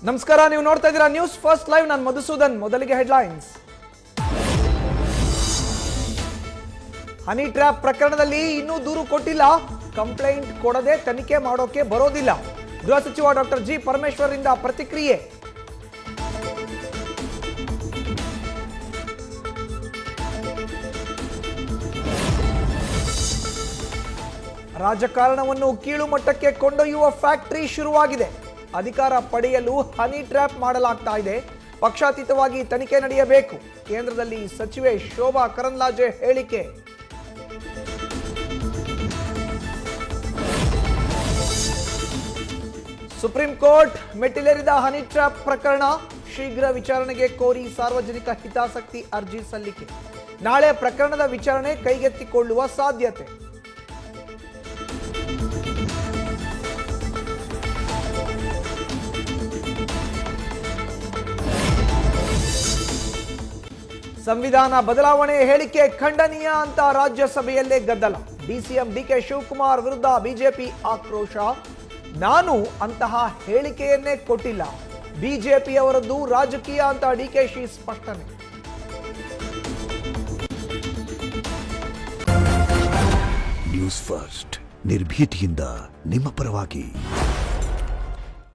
ನಮಸ್ಕಾರ, ನೀವು ನೋಡ್ತಾ ಇದ್ದೀರಾ ನ್ಯೂಸ್ ಫಸ್ಟ್ ಲೈವ್. ನಾನು ಮಧುಸೂದನ್. ಮೊದಲಿಗೆ ಹೆಡ್ಲೈನ್ಸ್. ಹನಿ ಟ್ರ್ಯಾಪ್ ಪ್ರಕರಣದಲ್ಲಿ ಇನ್ನೂ ದೂರು ಕೊಟ್ಟಿಲ್ಲ. ಕಂಪ್ಲೇಂಟ್ ಕೊಡದೆ ತನಿಖೆ ಮಾಡೋಕೆ ಬರೋದಿಲ್ಲ. ಗೃಹ ಸಚಿವ ಡಾಕ್ಟರ್ ಜಿ ಪರಮೇಶ್ವರ್ ಇಂದ ಪ್ರತಿಕ್ರಿಯೆ. ರಾಜಕಾರಣವನ್ನು ಕೀಳು ಮಟ್ಟಕ್ಕೆ ಕೊಂಡೊಯ್ಯುವ ಫ್ಯಾಕ್ಟರಿ ಶುರುವಾಗಿದೆ. ಅಧಿಕಾರ ಪಡೆಯಲು ಹನಿ ಟ್ರ್ಯಾಪ್ ಮಾಡಲಾಗ್ತಾ ಇದೆ. ಪಕ್ಷಾತೀತವಾಗಿ ತನಿಖೆ ನಡೆಯಬೇಕು. ಕೇಂದ್ರದಲ್ಲಿ ಸಚಿವೆ ಶೋಭಾ ಕರಂದ್ಲಾಜೆ ಹೇಳಿಕೆ. ಸುಪ್ರೀಂ ಕೋರ್ಟ್ ಮೆಟ್ಟಿಲೇರಿದ ಹನಿ ಟ್ರ್ಯಾಪ್ ಪ್ರಕರಣ. ಶೀಘ್ರ ವಿಚಾರಣೆಗೆ ಕೋರಿ ಸಾರ್ವಜನಿಕ ಹಿತಾಸಕ್ತಿ ಅರ್ಜಿ ಸಲ್ಲಿಕೆ. ನಾಳೆ ಪ್ರಕರಣದ ವಿಚಾರಣೆ ಕೈಗೆತ್ತಿಕೊಳ್ಳುವ ಸಾಧ್ಯತೆ. ಸಂವಿಧಾನ ಬದಲಾವಣೆ ಹೇಳಿಕೆ ಖಂಡನೀಯ ಅಂತ ರಾಜ್ಯಸಭೆಯಲ್ಲೇ ಗದ್ದಲ. ಡಿಸಿಎಂ ಡಿಕೆ ಶಿವಕುಮಾರ್ ವಿರುದ್ಧ ಬಿಜೆಪಿ ಆಕ್ರೋಶ. ನಾನು ಅಂತಹ ಹೇಳಿಕೆಯನ್ನೇ ಕೊಟ್ಟಿಲ್ಲ, ಬಿಜೆಪಿಯವರದ್ದು ರಾಜಕೀಯ ಅಂತ ಡಿಕೆಶಿ ಸ್ಪಷ್ಟನೆ. ನ್ಯೂಸ್ ಫಸ್ಟ್ ನಿರ್ಭೀತಿಯಿಂದ ನಿಮ್ಮ ಪರವಾಗಿ.